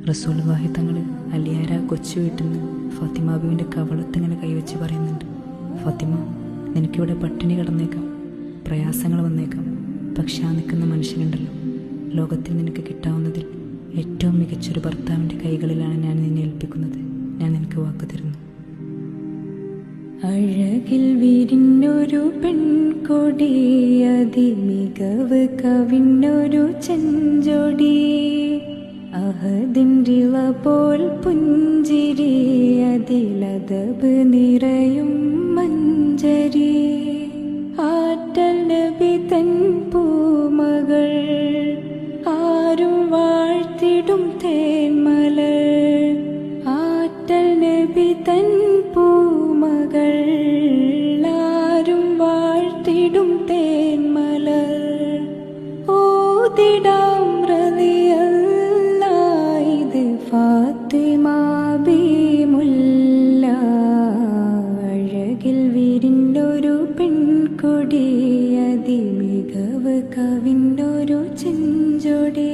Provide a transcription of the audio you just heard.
റസൂലുള്ളാഹി തങ്ങൾ അലിയാര കൊച്ചു വീട്ടിൽ നിന്ന് ഫാത്തിമ ബീവിൻ്റെ കവളത്തിങ്ങനെ കൈവച്ച് പറയുന്നുണ്ട്, ഫാത്തിമ, നിനക്കിവിടെ പട്ടിണി കിടന്നേക്കാം, പ്രയാസങ്ങൾ വന്നേക്കാം, പക്ഷെ ആ നിൽക്കുന്ന മനുഷ്യനുണ്ടല്ലോ, ലോകത്തിൽ നിനക്ക് കിട്ടാവുന്നതിൽ ഏറ്റവും മികച്ചൊരു ഭർത്താവിൻ്റെ കൈകളിലാണ് ഞാൻ നിന്നെ ഏൽപ്പിക്കുന്നത്. ഞാൻ നിനക്ക് വാക്ക് തരുന്നു. അഴകിൽ വിരിഞ്ഞൊരു പെൺകൊടി, അതിമികവ് കവിഞ്ഞൊരു ചെഞ്ചൊടി, അഹദിൻറിള പോൽ പുഞ്ചിരി, അതിലദബ് നിറയും മഞ്ചരി, ആറ്റൽ നബി തൻ പൂമകൾ, ആരും വാഴ്ത്തിടും തേന്മലർ, ആറ്റൽ നബി തൻ പൂമകൾ, ആരും വാഴ്ത്തിടും തേന്മലർ, ഓതിടാം റളിയല്ലാഹ് ഫാത്തിമ ബീമുല്ല. അഴകിൽ വിരിഞ്ഞൊരു പെൺകൊടി, അതിമികവ് കവിഞ്ഞൊരു ചെഞ്ചൊടി.